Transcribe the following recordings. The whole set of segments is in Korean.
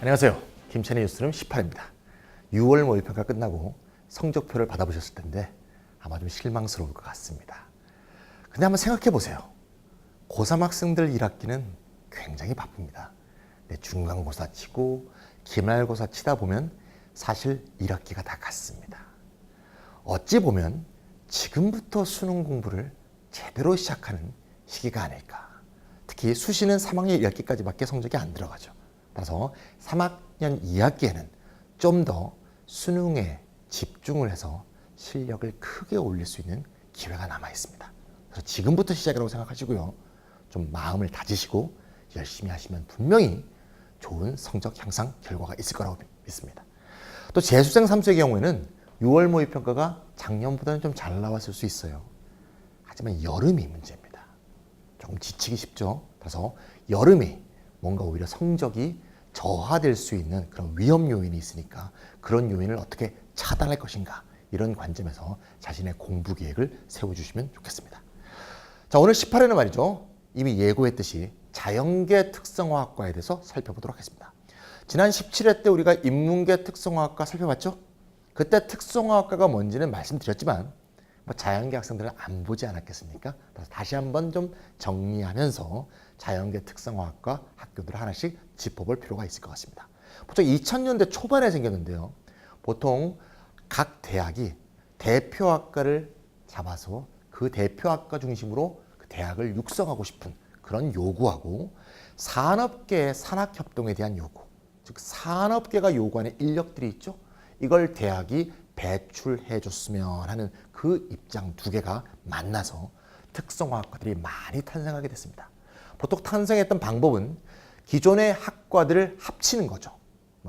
안녕하세요. 김찬희 뉴스룸 18입니다. 6월 모의평가 끝나고 성적표를 받아보셨을 텐데 아마 좀 실망스러울 것 같습니다. 근데 한번 생각해 보세요. 고3 학생들 1학기는 굉장히 바쁩니다. 중간고사 치고 기말고사 치다 보면 사실 1학기가 다 갔습니다. 어찌 보면 지금부터 수능 공부를 제대로 시작하는 시기가 아닐까. 특히 수시는 3학년 1학기까지밖에 성적이 안 들어가죠. 따라서 3학년 2학기에는 좀 더 수능에 집중을 해서 실력을 크게 올릴 수 있는 기회가 남아 있습니다. 그래서 지금부터 시작이라고 생각하시고요. 좀 마음을 다지시고 열심히 하시면 분명히 좋은 성적 향상 결과가 있을 거라고 믿습니다. 또 재수생 3수의 경우에는 6월 모의평가가 작년보다는 좀 잘 나왔을 수 있어요. 하지만 여름이 문제입니다. 조금 지치기 쉽죠. 그래서 여름이 뭔가 오히려 성적이 저하될 수 있는 그런 위험 요인이 있으니까 그런 요인을 어떻게 차단할 것인가, 이런 관점에서 자신의 공부 계획을 세워주시면 좋겠습니다. 자, 오늘 18회는 말이죠. 이미 예고했듯이 자연계 특성화학과에 대해서 살펴보도록 하겠습니다. 지난 17회 때 우리가 인문계 특성화학과 살펴봤죠? 그때 특성화학과가 뭔지는 말씀드렸지만 자연계 학생들은 안 보지 않았겠습니까? 그래서 다시 한번 좀 정리하면서 자연계 특성화학과 학교들을 하나씩 짚어볼 필요가 있을 것 같습니다. 보통 2000년대 초반에 생겼는데요. 보통 각 대학이 대표학과를 잡아서 그 대표학과 중심으로 그 대학을 육성하고 싶은 그런 요구하고, 산업계의 산학협동에 대한 요구, 즉 산업계가 요구하는 인력들이 있죠. 이걸 대학이 배출해 줬으면 하는 그 입장 두 개가 만나서 특성화학과들이 많이 탄생하게 됐습니다. 보통 탄생했던 방법은 기존의 학과들을 합치는 거죠.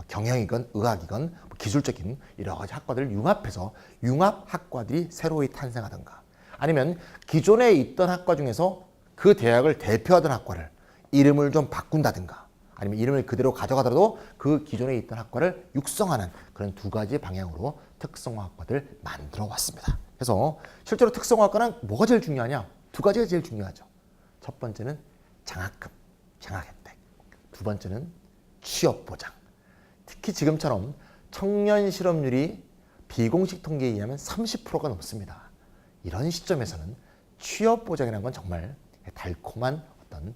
경영이건 의학이건 기술적인 여러 가지 학과들을 융합해서 융합학과들이 새로이 탄생하던가, 아니면 기존에 있던 학과 중에서 그 대학을 대표하던 학과를 이름을 좀 바꾼다든가, 아니면 이름을 그대로 가져가더라도 그 기존에 있던 학과를 육성하는 그런 두 가지 방향으로 특성화학과들 만들어 왔습니다. 그래서 실제로 특성화학과는 뭐가 제일 중요하냐? 두 가지가 제일 중요하죠. 첫 번째는 장학금, 장학혜택. 두 번째는 취업보장. 특히 지금처럼 청년 실업률이 비공식 통계에 의하면 30%가 넘습니다. 이런 시점에서는 취업보장이라는 건 정말 달콤한 어떤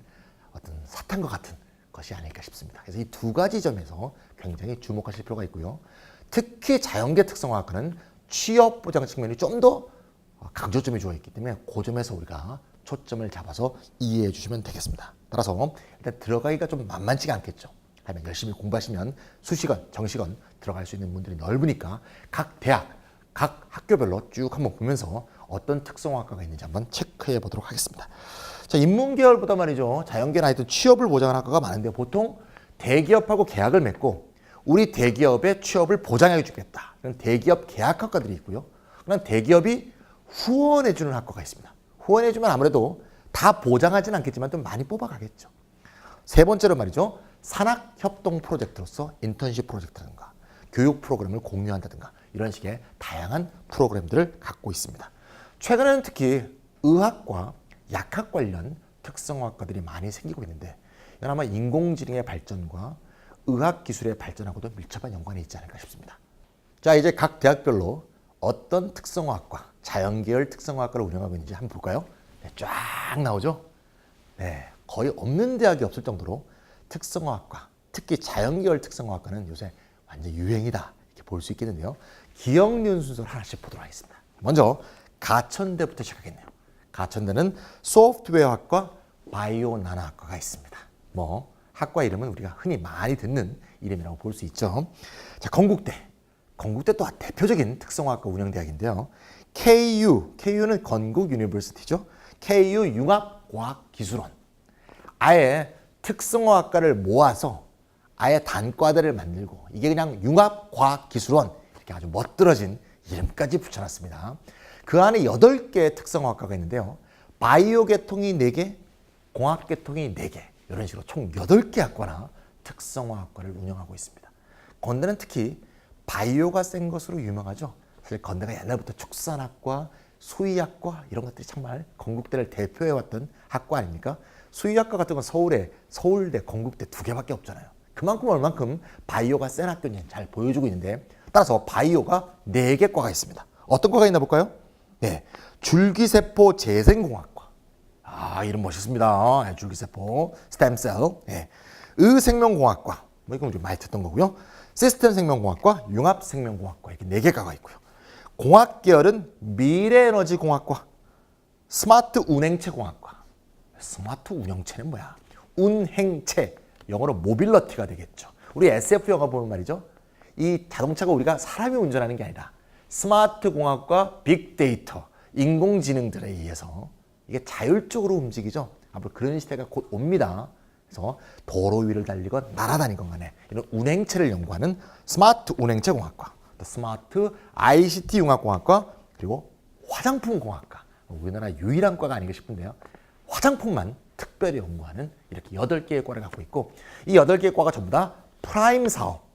사탕과 같은 것이 아닐까 싶습니다. 그래서 이 두 가지 점에서 굉장히 주목하실 필요가 있고요. 특히 자연계 특성화학과는 취업보장 측면이 좀 더 강조점이 주어 있기 때문에 그 점에서 우리가 초점을 잡아서 이해해 주시면 되겠습니다. 따라서 일단 들어가기가 좀 만만치가 않겠죠. 하지만 열심히 공부하시면 수시건, 정시건 들어갈 수 있는 문들이 넓으니까 각 대학, 각 학교별로 쭉 한번 보면서 어떤 특성화학과가 있는지 한번 체크해 보도록 하겠습니다. 자, 인문계열보다 말이죠. 자연계나 하여튼 취업을 보장하는 학과가 많은데 보통 대기업하고 계약을 맺고 우리 대기업의 취업을 보장해 주겠다. 그런 대기업 계약학과들이 있고요. 그런 대기업이 후원해 주는 학과가 있습니다. 후원해 주면 아무래도 다 보장하지는 않겠지만 좀 많이 뽑아가겠죠. 세 번째로 말이죠. 산학협동 프로젝트로서 인턴십 프로젝트라든가 교육 프로그램을 공유한다든가 이런 식의 다양한 프로그램들을 갖고 있습니다. 최근에는 특히 의학과 약학 관련 특성화학과들이 많이 생기고 있는데 이건 아마 인공지능의 발전과 의학기술의 발전하고도 밀접한 연관이 있지 않을까 싶습니다. 자, 이제 각 대학별로 어떤 특성화학과, 자연계열 특성화학과를 운영하고 있는지 한번 볼까요? 네, 쫙 나오죠? 네, 거의 없는 대학이 없을 정도로 특성화학과, 특히 자연계열 특성화학과는 요새 완전 유행이다 이렇게 볼 수 있겠는데요. 기억니은 순서를 하나씩 보도록 하겠습니다. 먼저 가천대부터 시작하겠네요. 가천대는 소프트웨어학과, 바이오 나노학과가 있습니다. 학과 이름은 우리가 흔히 많이 듣는 이름이라고 볼 수 있죠. 자, 건국대. 건국대 또 대표적인 특성화학과 운영대학인데요. KU는 건국 유니버시티죠. KU 융합과학기술원. 아예 특성화학과를 모아서 아예 단과들을 만들고 이게 그냥 융합과학기술원 이렇게 아주 멋들어진 이름까지 붙여놨습니다. 그 안에 8개의 특성화학과가 있는데요. 바이오 계통이 4개, 공학 계통이 4개, 이런 식으로 총 8개 학과나 특성화학과를 운영하고 있습니다. 건대는 특히 바이오가 센 것으로 유명하죠. 사실 건대가 옛날부터 축산학과, 수의학과 이런 것들이 정말 건국대를 대표해왔던 학과 아닙니까? 수의학과 같은 건 서울대, 건국대 2개밖에 없잖아요. 그만큼 얼만큼 바이오가 센 학교인지 잘 보여주고 있는데 따라서 바이오가 4개 과가 있습니다. 어떤 과가 있나 볼까요? 네, 줄기세포 재생공학과. 아, 이름 멋있습니다. 네, 줄기세포, 스템셀. 네. 의생명공학과. 뭐 이건 좀 많이 듣던 거고요. 시스템 생명공학과, 융합생명공학과 이렇게 4개 과가 있고요. 공학 계열은 미래에너지공학과, 스마트 운행체 공학과. 스마트 운영체는 뭐야? 운행체. 영어로 모빌러티가 되겠죠. 우리 SF 영화 보면 말이죠. 이 자동차가 우리가 사람이 운전하는 게 아니라 스마트 공학과 빅데이터, 인공지능들에 의해서 이게 자율적으로 움직이죠. 앞으로 그런 시대가 곧 옵니다. 그래서 도로 위를 달리건 날아다니건 간에 이런 운행체를 연구하는 스마트 운행체 공학과, 또 스마트 ICT 융합공학과, 그리고 화장품 공학과. 우리나라 유일한 과가 아닌가 싶은데요. 화장품만 특별히 연구하는 이렇게 8개의 과를 갖고 있고 이 8개의 과가 전부 다 프라임 사업,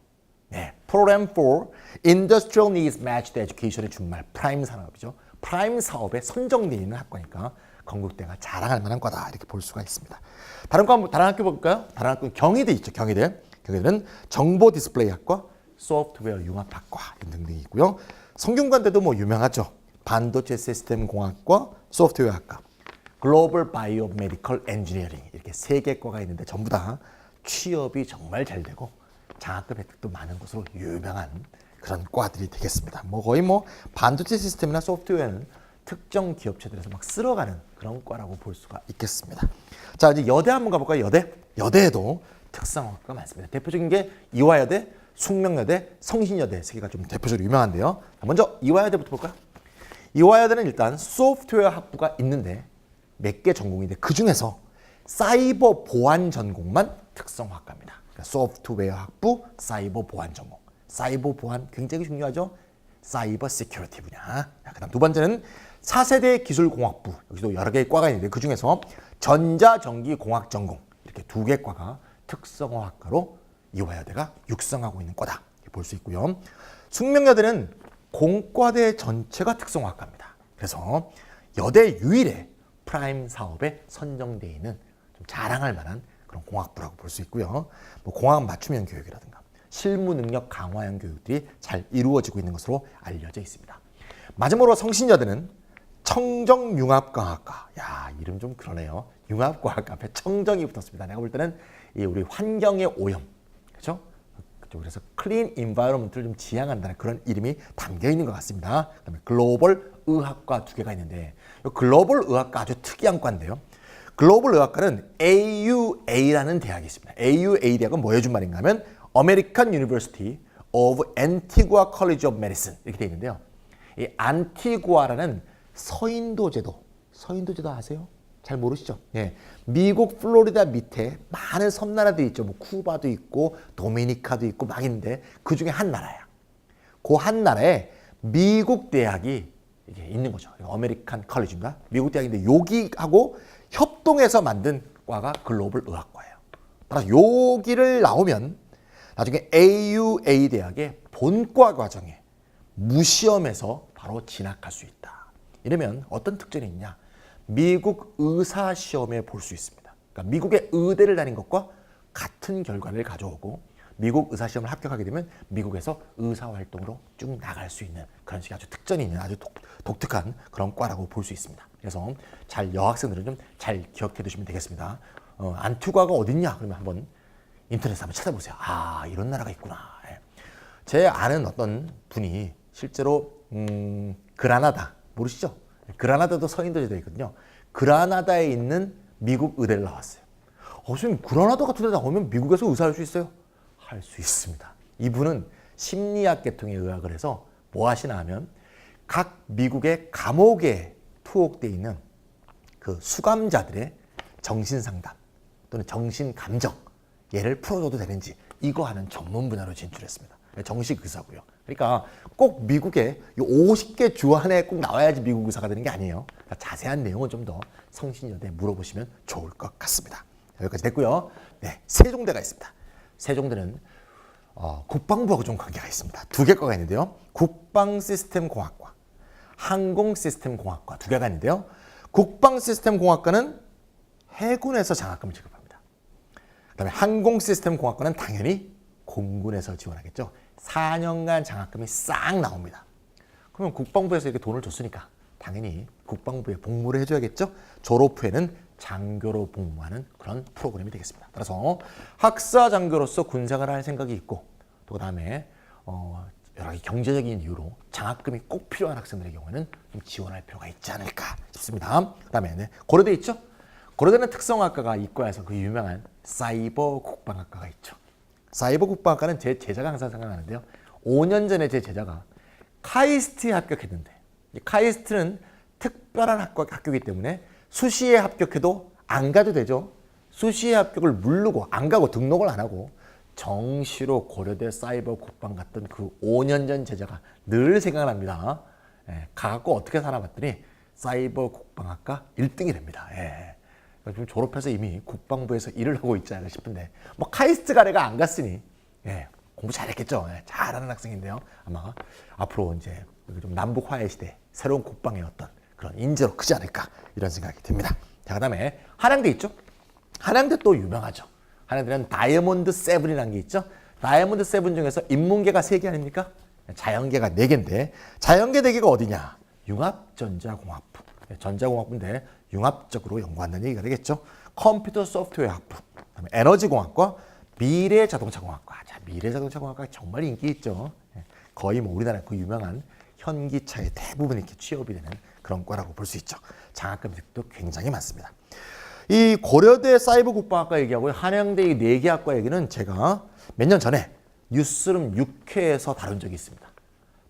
네, Program for Industrial Needs Matched Education의 준말 프라임 산업이죠. 프라임 사업에 선정되어 있는 학과니까 건국대가 자랑할 만한 과다 이렇게 볼 수가 있습니다. 다른 학교 볼까요? 다른 학교 경희대 있죠. 경희대는 정보 디스플레이학과, 소프트웨어 융합학과 등등이 있고요. 성균관대도 뭐 유명하죠. 반도체 시스템 공학과, 소프트웨어학과, 글로벌 바이오 메디컬 엔지니어링 이렇게 3개 과가 있는데 전부 다 취업이 정말 잘 되고 장학금 혜택도 많은 것으로 유명한 그런 과들이 되겠습니다. 뭐 거의 뭐 반도체 시스템이나 소프트웨어는 특정 기업체들에서 막 쓸어가는 그런 과라고 볼 수가 있겠습니다. 자, 이제 여대 한번 가볼까요? 여대에도 특성학과가 많습니다. 대표적인 게 이화여대, 숙명여대, 성신여대 3개가 좀 대표적으로 유명한데요. 먼저 이화여대부터 볼까요? 이화여대는 일단 소프트웨어 학부가 있는데 몇 개 전공인데 그 중에서 사이버 보안 전공만 특성학과입니다. 그러니까 소프트웨어 학부, 사이버 보안 전공. 사이버 보안 굉장히 중요하죠. 사이버 시큐리티 분야. 그다음 두 번째는 4세대 기술공학부. 여기도 여러 개의 과가 있는데 그 중에서 전자전기공학 전공. 이렇게 2개 과가 특성화학과로 이화여대가 육성하고 있는 과다. 볼 수 있고요. 숙명여대는 공과대 전체가 특성화학과입니다. 그래서 여대 유일의 프라임 사업에 선정되어 있는 좀 자랑할 만한 그런 공학부라고 볼 수 있고요. 뭐 공학 맞춤형 교육이라든가 실무 능력 강화형 교육들이 잘 이루어지고 있는 것으로 알려져 있습니다. 마지막으로 성신여대는 청정융합과학과. 야, 이름 좀 그러네요. 융합과학과 앞에 청정이 붙었습니다. 내가 볼 때는 이 우리 환경의 오염, 그렇죠? 그래서 클린 인바이러먼트를 좀 지향한다는 그런 이름이 담겨 있는 것 같습니다. 그다음에 글로벌 의학과 2개가 있는데 이 글로벌 의학과 아주 특이한 과인데요. 글로벌 의학과는 AUA라는 대학이 있습니다. AUA 대학은 뭐 해준 말인가 하면 American University of Antigua College of Medicine 이렇게 되어 있는데요. 이 안티구아라는 서인도제도 아세요? 잘 모르시죠? 예. 미국 플로리다 밑에 많은 섬나라들이 있죠. 뭐 쿠바도 있고 도미니카도 있고 막 있는데 그 중에 한 나라야. 그 한 나라에 미국 대학이 이게 있는 거죠. 아메리칸 컬리지입니다. 미국 대학인데 여기하고 협동해서 만든 과가 글로벌 의학과예요. 따라서 여기를 나오면 나중에 AUA 대학의 본과 과정에 무시험에서 바로 진학할 수 있다. 이러면 어떤 특징이 있냐? 미국 의사 시험에 볼 수 있습니다. 그러니까 미국의 의대를 다닌 것과 같은 결과를 가져오고 미국 의사 시험을 합격하게 되면 미국에서 의사 활동으로 쭉 나갈 수 있는 그런 식의 아주 특전이 있는 아주 독특한 그런 과라고 볼 수 있습니다. 그래서 여학생들은 좀 잘 기억해 두시면 되겠습니다. 안티구아가 어딨냐? 그러면 한번 인터넷에 한번 찾아보세요. 아, 이런 나라가 있구나. 예. 제 아는 어떤 분이 실제로 그라나다 모르시죠? 그라나다도 서인도제도에 있거든요. 그라나다에 있는 미국 의대를 나왔어요. 선생님, 그라나다 같은 데 나오면 미국에서 의사할 수 있어요? 할 수 있습니다. 이분은 심리학 계통의 의학을 해서 뭐 하시나 하면 각 미국의 감옥에 투옥되어 있는 그 수감자들의 정신상담 또는 정신감정 얘를 풀어줘도 되는지 이거 하는 전문 분야로 진출했습니다. 정식 의사고요. 그러니까 꼭 미국에 50개 주 안에 꼭 나와야지 미국 의사가 되는 게 아니에요. 그러니까 자세한 내용은 좀 더 성신여대에 물어보시면 좋을 것 같습니다. 여기까지 됐고요. 네, 세종대가 있습니다. 세종대는 국방부하고 좀 관계가 있습니다. 2개 과가 있는데요. 국방시스템공학과, 항공시스템공학과 2개가 있는데요. 국방시스템공학과는 해군에서 장학금을 지급합니다. 그다음에 항공시스템공학과는 당연히 공군에서 지원하겠죠. 4년간 장학금이 싹 나옵니다. 그러면 국방부에서 이렇게 돈을 줬으니까 당연히 국방부에 복무를 해줘야겠죠. 졸업 후에는 장교로 복무하는 그런 프로그램이 되겠습니다. 따라서 학사 장교로서 군생활을 할 생각이 있고 또 그다음에 여러 가지 경제적인 이유로 장학금이 꼭 필요한 학생들의 경우에는 좀 지원할 필요가 있지 않을까 싶습니다. 그다음에 고려대 있죠. 고려대는 특성학과가 이과에서 그 유명한 사이버 국방학과가 있죠. 사이버 국방학과는 제 제자가 항상 생각나는데요. 5년 전에 제 제자가 카이스트에 합격했는데 카이스트는 특별한 학교이기 때문에 수시에 합격해도 안 가도 되죠. 수시에 합격을 무르고 안 가고 등록을 안 하고 정시로 고려대 사이버 국방 갔던 그 5년 전 제자가 늘 생각납니다. 가갖고 어떻게 사나 봤더니 사이버 국방학과 1등이 됩니다. 좀 졸업해서 이미 국방부에서 일을 하고 있지 않을까 싶은데 뭐 카이스트 가래가 안 갔으니 공부 잘했겠죠. 잘하는 학생인데요. 아마 앞으로 이제 좀 남북 화해 시대 새로운 국방의 어떤 그런 인재로 크지 않을까 이런 생각이 듭니다. 자, 그다음에 한양대 있죠. 한양대 또 유명하죠. 한양대는 다이아몬드 7이라는 게 있죠. 다이아몬드 7 중에서 인문계가 3개 아닙니까? 자연계가 4개인데 자연계 4개가 어디냐? 융합전자공학부. 전자공학부인데 융합적으로 연구한다는 얘기가 되겠죠. 컴퓨터 소프트웨어 학부, 그다음에 에너지공학과, 미래자동차공학과. 자, 미래자동차공학과 정말 인기 있죠. 거의 뭐 우리나라 그 유명한 현기차의 대부분 이렇게 취업이 되는 그런 과라고 볼 수 있죠. 장학금도 굉장히 많습니다. 이 고려대 사이버 국방학과 얘기하고 한양대 이 4개 학과 얘기는 제가 몇 년 전에 뉴스룸 6회에서 다룬 적이 있습니다.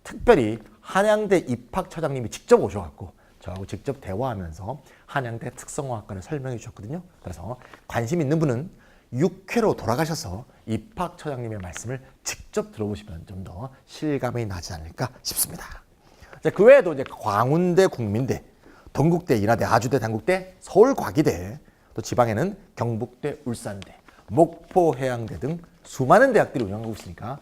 특별히 한양대 입학처장님이 직접 오셔갖고 저하고 직접 대화하면서 한양대 특성화학과를 설명해 주셨거든요. 그래서 관심 있는 분은 6회로 돌아가셔서 입학처장님의 말씀을 직접 들어보시면 좀 더 실감이 나지 않을까 싶습니다. 그 외에도 이제 광운대, 국민대, 동국대, 인하대, 아주대, 단국대, 서울과기대, 또 지방에는 경북대, 울산대, 목포해양대 등 수많은 대학들이 운영하고 있으니까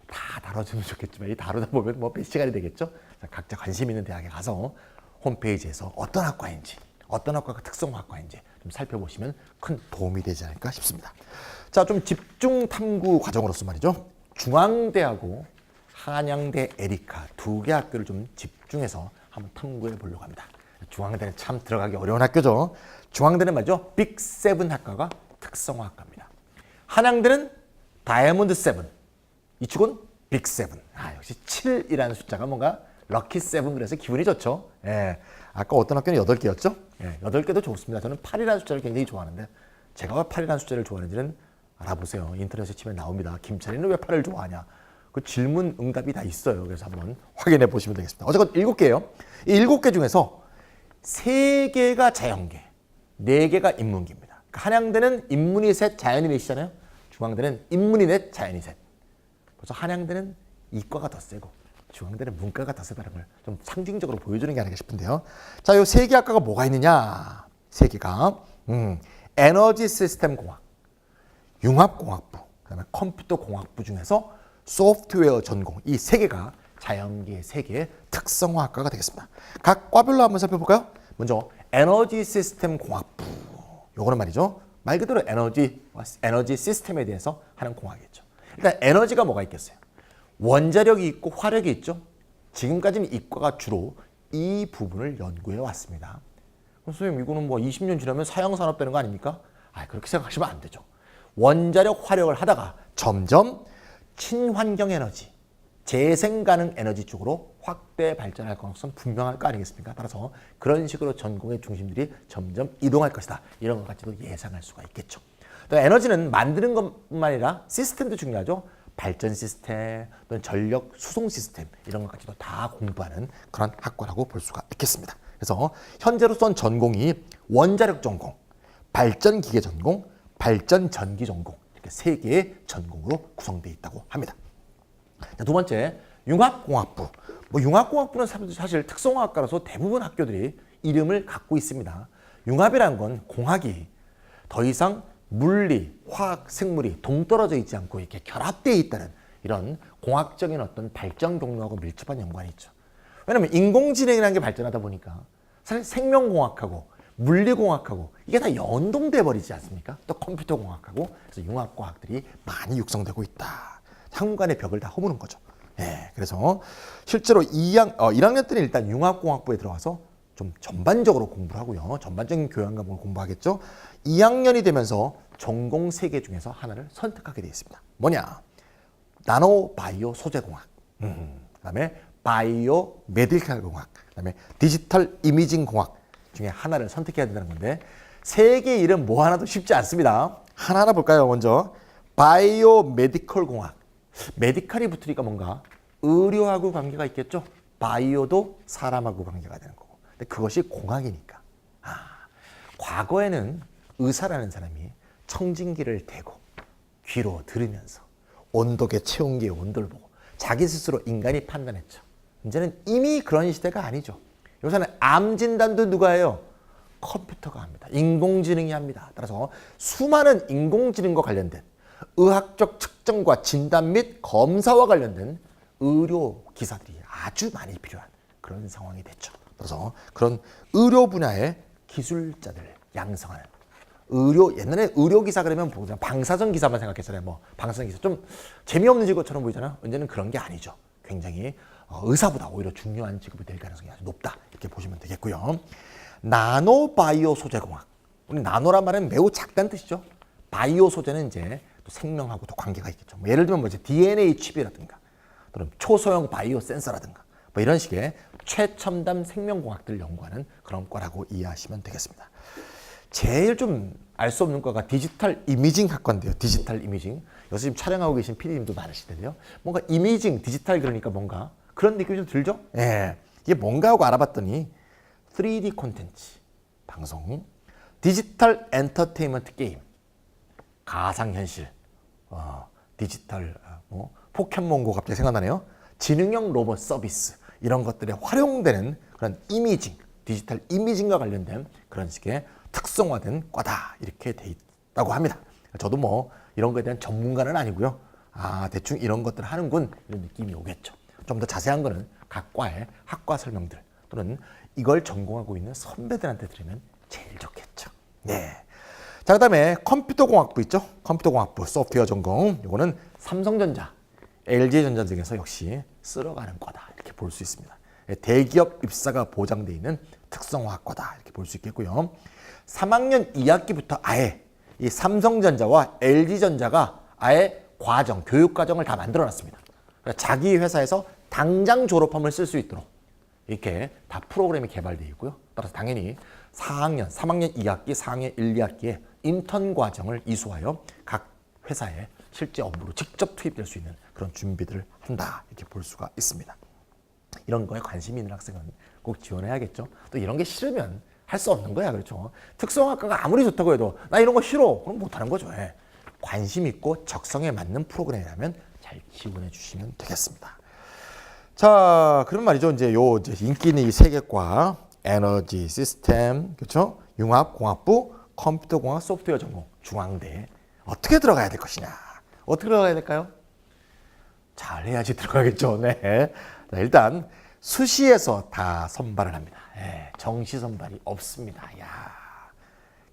다 다뤄주면 좋겠지만 이 다루다 보면 뭐 몇 시간이 되겠죠. 각자 관심 있는 대학에 가서 홈페이지에서 어떤 학과인지, 어떤 학과가 특성학과인지 좀 살펴보시면 큰 도움이 되지 않을까 싶습니다. 자, 좀 집중 탐구 과정으로서 말이죠. 중앙대하고 한양대 에리카 2개 학교를 좀 집중해서 한번 탐구해 보려고 합니다. 중앙대는 참 들어가기 어려운 학교죠. 중앙대는 말이죠. 빅7 학과가 특성화학과입니다. 한양대는 다이아몬드 7, 이쪽은 빅7. 역시 7이라는 숫자가 뭔가 럭키 7 그래서 기분이 좋죠. 아까 어떤 학교는 8개였죠? 8개도 좋습니다. 저는 8이라는 숫자를 굉장히 좋아하는데 제가 왜 8이라는 숫자를 좋아하는지는 알아보세요. 인터넷에 치면 나옵니다. 김철이는 왜 8을 좋아하냐? 그 질문 응답이 다 있어요. 그래서 한번 확인해 보시면 되겠습니다. 어쨌건 7개예요. 이 7개 중에서 3개가 자연계, 4개가 인문계입니다. 그러니까 한양대는 인문이 셋, 자연이 넷이잖아요. 중앙대는 인문이 넷, 자연이 셋. 그래서 한양대는 이과가 더 세고 중앙대는 문과가 더 세다는 걸 좀 상징적으로 보여주는 게 아닌가 싶은데요. 자, 이 3개 학과가 뭐가 있느냐? 3개가 에너지 시스템 공학, 융합공학부, 그다음에 컴퓨터 공학부 중에서 소프트웨어 전공 이 3개가 자연계 3개의 특성화학과가 되겠습니다. 각 과별로 한번 살펴볼까요? 먼저 에너지 시스템 공학부. 요거는 말이죠. 말 그대로 에너지 시스템에 대해서 하는 공학이겠죠. 일단 에너지가 뭐가 있겠어요? 원자력이 있고 화력이 있죠. 지금까지는 이과가 주로 이 부분을 연구해 왔습니다. 그럼 선생님 이거는 뭐 20년 지나면 사형산업 되는 거 아닙니까? 그렇게 생각하시면 안 되죠. 원자력 화력을 하다가 점점 친환경 에너지, 재생 가능 에너지 쪽으로 확대 발전할 가능성 분명할 거 아니겠습니까? 따라서 그런 식으로 전공의 중심들이 점점 이동할 것이다. 이런 것까지도 예상할 수가 있겠죠. 또 에너지는 만드는 것뿐만 아니라 시스템도 중요하죠. 발전 시스템, 또는 전력 수송 시스템 이런 것까지도 다 공부하는 그런 학과라고 볼 수가 있겠습니다. 그래서 현재로선 전공이 원자력 전공, 발전 기계 전공, 발전 전기 전공 이렇게 3개의 전공으로 구성되어 있다고 합니다. 자, 두 번째, 융합공학부. 융합공학부는 사실 특성화학과라서 대부분 학교들이 이름을 갖고 있습니다. 융합이라는 건 공학이 더 이상 물리, 화학, 생물이 동떨어져 있지 않고 이렇게 결합되어 있다는 이런 공학적인 어떤 발전 경로하고 밀접한 연관이 있죠. 왜냐하면 인공지능이라는 게 발전하다 보니까 사실 생명공학하고 물리공학하고 이게 다 연동돼 버리지 않습니까? 또 컴퓨터공학하고 그래서 융합과학들이 많이 육성되고 있다. 학문간의 벽을 다 허무는 거죠. 예, 그래서 실제로 1학년 때는 일단 융합공학부에 들어가서 좀 전반적으로 공부를 하고요. 전반적인 교양 과목을 공부하겠죠. 2학년이 되면서 전공 3개 중에서 하나를 선택하게 되어 있습니다. 뭐냐? 나노 바이오 소재공학, 그다음에 바이오 메디컬 공학, 그다음에 디지털 이미징 공학 중에 하나를 선택해야 된다는 건데 3개 이름 뭐 하나도 쉽지 않습니다. 하나하나 볼까요? 먼저 바이오 메디컬 공학. 메디컬이 붙으니까 뭔가 의료하고 관계가 있겠죠. 바이오도 사람하고 관계가 되는 거고. 근데 그것이 공학이니까. 과거에는 의사라는 사람이 청진기를 대고 귀로 들으면서 온도계 체온계의 온도를 보고 자기 스스로 인간이 판단했죠. 이제는 이미 그런 시대가 아니죠. 요새는 암 진단도 누가 해요? 컴퓨터가 합니다. 인공지능이 합니다. 따라서 수많은 인공지능과 관련된 의학적 측정과 진단 및 검사와 관련된 의료 기사들이 아주 많이 필요한 그런 상황이 됐죠. 그래서 그런 의료 분야의 기술자들 양성하는 옛날에 의료 기사 그러면 방사선 기사만 생각했잖아요. 뭐 방사선 기사 좀 재미없는 직업처럼 보이잖아요. 이제는 그런 게 아니죠. 굉장히 의사보다 오히려 중요한 직업이 될 가능성이 아주 높다. 이렇게 보시면 되겠고요. 나노 바이오 소재 공학. 우리 나노란 말은 매우 작다는 뜻이죠. 바이오 소재는 이제 또 생명하고 또 관계가 있겠죠. 뭐 예를 들면 뭐지 DNA 칩이라든가 또는 초소형 바이오 센서라든가 뭐 이런 식의 최첨단 생명공학들을 연구하는 그런 과라고 이해하시면 되겠습니다. 제일 좀 알 수 없는 과가 디지털 이미징 학과인데요. 디지털 이미징. 여기서 지금 촬영하고 계신 PD님도 많으실 텐데요. 뭔가 이미징, 디지털 그러니까 뭔가 그런 느낌이 좀 들죠? 예. 이게 뭔가 하고 알아봤더니 3D 콘텐츠, 방송, 디지털 엔터테인먼트 게임, 가상현실, 디지털 뭐 포켓몬고 갑자기 생각나네요. 지능형 로봇 서비스 이런 것들에 활용되는 그런 이미징, 디지털 이미징과 관련된 그런 식의 특성화된 과다 이렇게 돼 있다고 합니다. 저도 뭐 이런 거에 대한 전문가는 아니고요. 대충 이런 것들 하는군 이런 느낌이 오겠죠. 좀 더 자세한 거는 각 과의 학과 설명들 또는 이걸 전공하고 있는 선배들한테 들으면 제일 좋겠죠. 네. 자, 그다음에 컴퓨터공학부 있죠. 컴퓨터공학부 소프트웨어 전공. 이거는 삼성전자, LG전자 등에서 역시 쓸어가는 과다 이렇게 볼 수 있습니다. 대기업 입사가 보장되어 있는 특성화학과다 이렇게 볼 수 있겠고요. 3학년 2학기부터 아예 이 삼성전자와 LG전자가 아예 과정, 교육과정을 다 만들어놨습니다. 그러니까 자기 회사에서 당장 졸업하면 쓸 수 있도록 이렇게 다 프로그램이 개발되어 있고요. 따라서 당연히 3학년 2학기, 4학년 1, 2학기에 인턴 과정을 이수하여 각 회사에 실제 업무로 직접 투입될 수 있는 그런 준비들을 한다 이렇게 볼 수가 있습니다. 이런 거에 관심이 있는 학생은 꼭 지원해야겠죠. 또 이런 게 싫으면 할 수 없는 거야. 그렇죠. 특성학과가 아무리 좋다고 해도 나 이런 거 싫어. 그럼 못하는 거죠. 예. 관심 있고 적성에 맞는 프로그램이라면 잘 지원해 주시면 되겠습니다. 자, 그럼 말이죠. 이제 인기 있는 이 세 개과 에너지 시스템, 그렇죠? 융합공학부, 컴퓨터공학, 소프트웨어 전공, 중앙대 어떻게 들어가야 될 것이냐? 어떻게 들어가야 될까요? 잘 해야지 들어가겠죠. 네. 자, 일단 수시에서 다 선발을 합니다. 네, 정시 선발이 없습니다. 야,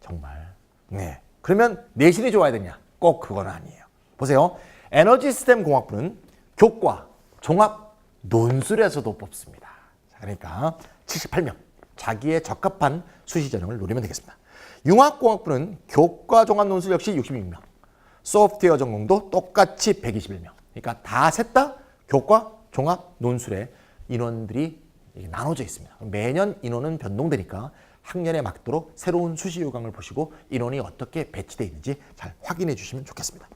정말. 네. 그러면 내신이 좋아야 되냐? 꼭 그건 아니에요. 보세요. 에너지 시스템 공학부는 교과, 종합, 논술에서도 뽑습니다. 자, 그러니까 78명. 자기에 적합한 수시 전형을 노리면 되겠습니다. 융합공학부는 교과, 종합, 논술 역시 66명. 소프트웨어 전공도 똑같이 121명. 그러니까 다 셋 다 교과, 종합, 논술에 인원들이 나눠져 있습니다. 매년 인원은 변동되니까 학년에 맞도록 새로운 수시 요강을 보시고 인원이 어떻게 배치되어 있는지 잘 확인해 주시면 좋겠습니다.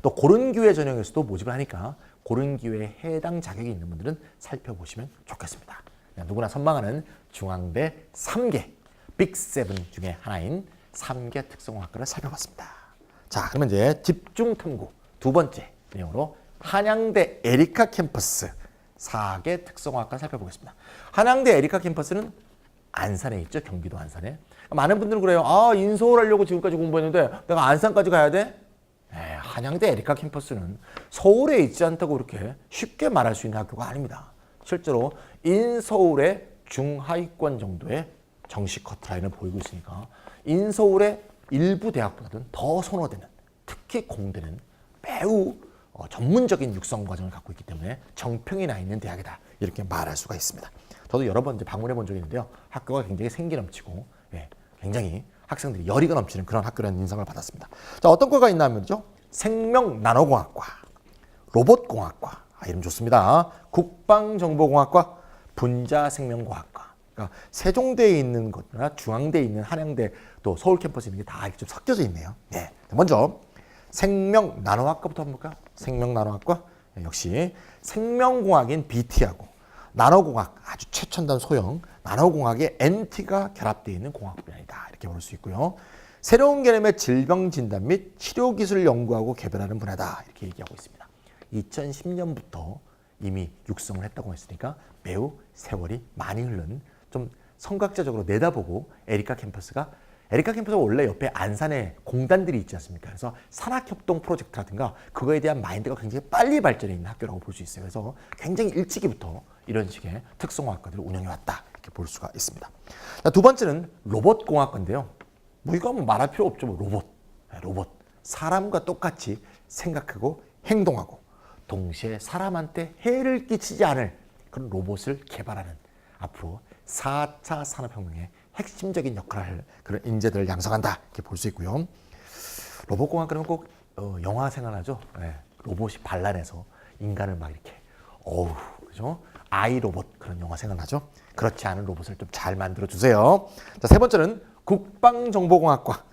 또 고른기회 전형에서도 모집을 하니까 고른기회에 해당 자격이 있는 분들은 살펴보시면 좋겠습니다. 누구나 선망하는 중앙대 3개 빅7 중에 하나인 3개 특성화학과를 살펴봤습니다. 자, 그러면 이제 집중 탐구 두 번째 내용으로 한양대 에리카 캠퍼스 4개 특성화학과 살펴보겠습니다. 한양대 에리카 캠퍼스는 안산에 있죠. 경기도 안산에. 많은 분들은 그래요. 인서울 하려고 지금까지 공부했는데 내가 안산까지 가야 돼? 한양대 에리카 캠퍼스는 서울에 있지 않다고 그렇게 쉽게 말할 수 있는 학교가 아닙니다. 실제로 인서울의 중하위권 정도의 정시 커트라인을 보이고 있으니까 인서울의 일부 대학보다는 더 선호되는, 특히 공대는 매우 전문적인 육성 과정을 갖고 있기 때문에 정평이 나 있는 대학이다, 이렇게 말할 수가 있습니다. 저도 여러 번 이제 방문해 본 적이 있는데요. 학교가 굉장히 생기 넘치고 굉장히 학생들이 열의가 넘치는 그런 학교라는 인상을 받았습니다. 자, 어떤 과가 있나 하면요. 생명나노공학과, 로봇공학과, 이름 좋습니다. 국방정보공학과, 분자생명과학과. 그러니까 세종대에 있는 것이나 중앙대에 있는 한양대, 또 서울 캠퍼스에 있는 게 다 이렇게 좀 섞여져 있네요. 네. 먼저 생명나노학과부터 한번 볼까요? 생명나노학과. 역시 생명공학인 BT하고 나노공학, 아주 최첨단 소형 나노공학의 NT가 결합되어 있는 공학 분야이다, 이렇게 볼 수 있고요. 새로운 개념의 질병 진단 및 치료 기술 연구하고 개발하는 분야다, 이렇게 얘기하고 있습니다. 2010년부터 이미 육성을 했다고 했으니까 매우 세월이 많이 흐른, 좀 성각자적으로 내다보고 에리카 캠퍼스가 원래 옆에 안산에 공단들이 있지 않습니까? 그래서 산학협동 프로젝트라든가 그거에 대한 마인드가 굉장히 빨리 발전해 있는 학교라고 볼 수 있어요. 그래서 굉장히 일찍이부터 이런 식의 특성화학과들을 운영해왔다, 이렇게 볼 수가 있습니다. 자, 두 번째는 로봇공학과인데요. 뭐 이거 한번 말할 필요 없죠. 뭐 로봇. 사람과 똑같이 생각하고 행동하고 동시에 사람한테 해를 끼치지 않을 그런 로봇을 개발하는, 앞으로 4차 산업혁명의 핵심적인 역할을 할 그런 인재들을 양성한다, 이렇게 볼 수 있고요. 로봇공학 그러면 꼭 영화 생각나죠? 로봇이 반란해서 인간을 막 이렇게 그죠? 아이 로봇, 그런 영화 생각나죠? 그렇지 않은 로봇을 좀 잘 만들어 주세요. 자, 세 번째는 국방정보공학과.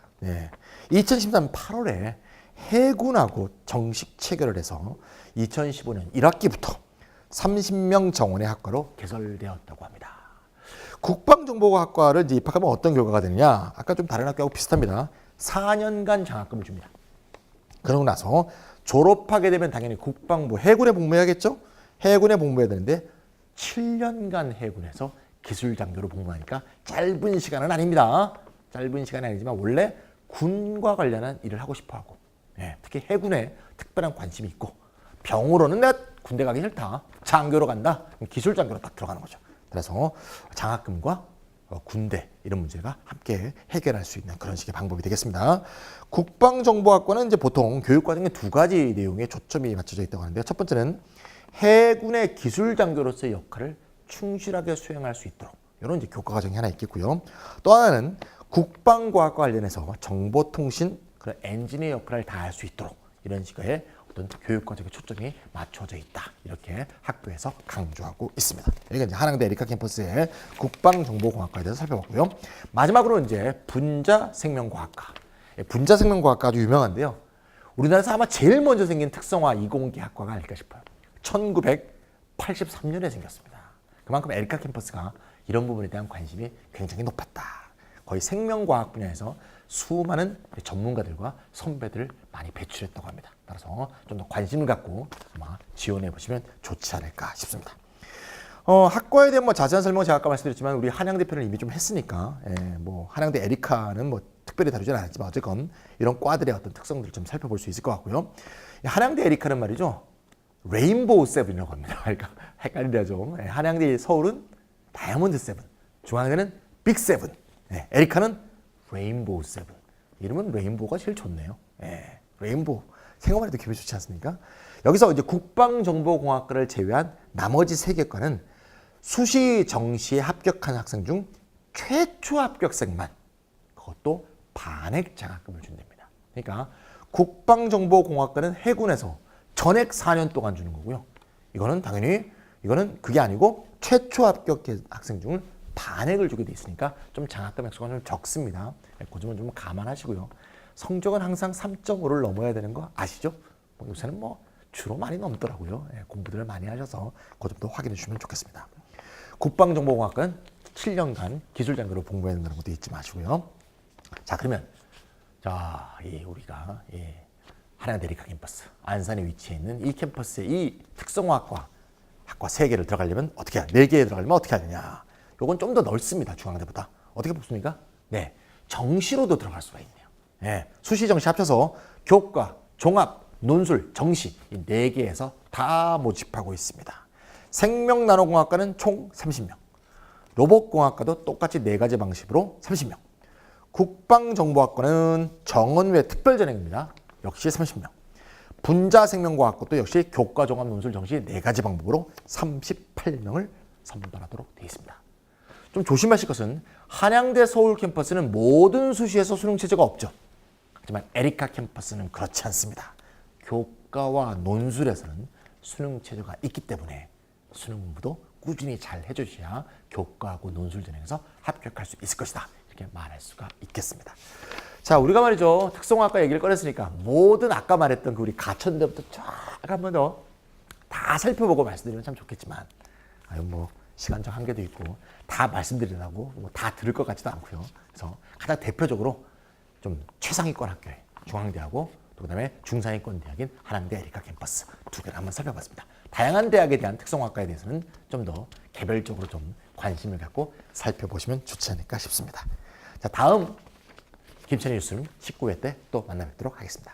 2013년 8월에 해군하고 정식 체결을 해서 2015년 1학기부터 30명 정원의 학과로 개설되었다고 합니다. 국방정보학과를 이제 입학하면 어떤 결과가 되느냐? 아까 좀 다른 학교하고 비슷합니다. 4년간 장학금을 줍니다. 그러고 나서 졸업하게 되면 당연히 국방부, 해군에 복무해야겠죠? 해군에 복무해야 되는데 7년간 해군에서 기술장교로 복무하니까 짧은 시간은 아닙니다. 짧은 시간은 아니지만 원래 군과 관련한 일을 하고 싶어하고, 특히 해군에 특별한 관심이 있고, 병으로는 내가 군대 가기 싫다, 장교로 간다, 기술장교로 딱 들어가는 거죠. 그래서 장학금과 군대, 이런 문제가 함께 해결할 수 있는 그런 식의 방법이 되겠습니다. 국방정보학과는 이제 보통 교육과정에 두 가지 내용에 초점이 맞춰져 있다고 하는데요. 첫 번째는 해군의 기술장교로서의 역할을 충실하게 수행할 수 있도록, 이런 이제 교과과정이 하나 있겠고요. 또 하나는 국방과학과 관련해서 정보통신, 그런 엔지니어 역할을 다할 수 있도록, 이런 식의 어떤 교육과정의 초점이 맞춰져 있다, 이렇게 학교에서 강조하고 있습니다. 여기가 이제 한양대 에리카 캠퍼스의 국방정보공학과에 대해서 살펴봤고요. 마지막으로 이제 분자생명과학과. 분자생명과학과 아주 유명한데요. 우리나라에서 아마 제일 먼저 생긴 특성화 이공계학과가 아닐까 싶어요. 1983년에 생겼습니다. 그만큼 에리카 캠퍼스가 이런 부분에 대한 관심이 굉장히 높았다. 거의 생명과학 분야에서 수많은 전문가들과 선배들을 많이 배출했다고 합니다. 따라서 좀 더 관심을 갖고 아마 지원해 보시면 좋지 않을까 싶습니다. 학과에 대한 자세한 설명 제가 아까 말씀드렸지만 우리 한양대 편을 이미 좀 했으니까, 한양대 에리카는 특별히 다루지는 않았지만 어쨌건 이런 과들의 어떤 특성들을 좀 살펴볼 수 있을 것 같고요. 한양대 에리카는 말이죠, 레인보우 세븐이라고 합니다. 그러니까 헷갈리려 좀. 한양대 서울은 다이아몬드 세븐, 중앙대는 빅 세븐, 에리카는 레인보우 세븐. 이름은 레인보우가 제일 좋네요. 레인보우. 생각만 해도 기분이 좋지 않습니까? 여기서 이제 국방정보공학과를 제외한 나머지 세 개 과는 수시 정시에 합격한 학생 중 최초 합격생만, 그것도 반액 장학금을 준답니다. 그러니까 국방정보공학과는 해군에서 전액 4년 동안 주는 거고요. 이거는 그게 아니고 최초 합격 학생 중을 반액을 주게 돼 있으니까 좀 장학금 액수가 좀 적습니다. 그 점은 좀 감안하시고요. 성적은 항상 3.5를 넘어야 되는 거 아시죠? 요새는 주로 많이 넘더라고요. 공부들을 많이 하셔서 그 점도 확인해 주시면 좋겠습니다. 국방정보공학과는 7년간 기술장교로 복무해야 된다는 것도 잊지 마시고요. 자, 그러면 우리가 한양대 에리카 캠퍼스, 안산에 위치해 있는 이 캠퍼스의 이 특성화학과, 학과 3개를 들어가려면 어떻게 해야, 4개에 들어가려면 어떻게 하느냐. 요건 좀 더 넓습니다. 중앙대보다. 어떻게 뽑습니까? 정시로도 들어갈 수가 있네요. 수시, 정시 합쳐서 교과, 종합, 논술, 정시 이 4개에서 다 모집하고 있습니다. 생명나노공학과는 총 30명, 로봇공학과도 똑같이 4가지 방식으로 30명. 국방정보학과는 정원외 특별전형입니다. 역시 30명. 분자생명과학과도 역시 교과종합논술 정시 4가지 방법으로 38명을 선발하도록 되어 있습니다. 좀 조심하실 것은 한양대 서울 캠퍼스는 모든 수시에서 수능 체제가 없죠. 하지만 에리카 캠퍼스는 그렇지 않습니다. 교과와 논술에서는 수능 체제가 있기 때문에 수능 공부도 꾸준히 잘 해주셔야 교과하고 논술 전형에서 합격할 수 있을 것이다. 이렇게 말할 수가 있겠습니다. 자, 우리가 말이죠. 특성화학과 얘기를 꺼냈으니까 모든 아까 말했던 그 우리 가천대부터 쫙 한번 더 다 살펴보고 말씀드리면 참 좋겠지만 뭐 시간적 한계도 있고 다 말씀드리려고 다 들을 것 같지도 않고요. 그래서 가장 대표적으로 좀 최상위권 학교에 중앙대하고 또 그다음에 중상위권 대학인 한양대 에리카 캠퍼스 2개를 한번 살펴봤습니다. 다양한 대학에 대한 특성화학과에 대해서는 좀 더 개별적으로 좀 관심을 갖고 살펴보시면 좋지 않을까 싶습니다. 자, 다음 김천희 뉴스는 19회 때 또 만나 뵙도록 하겠습니다.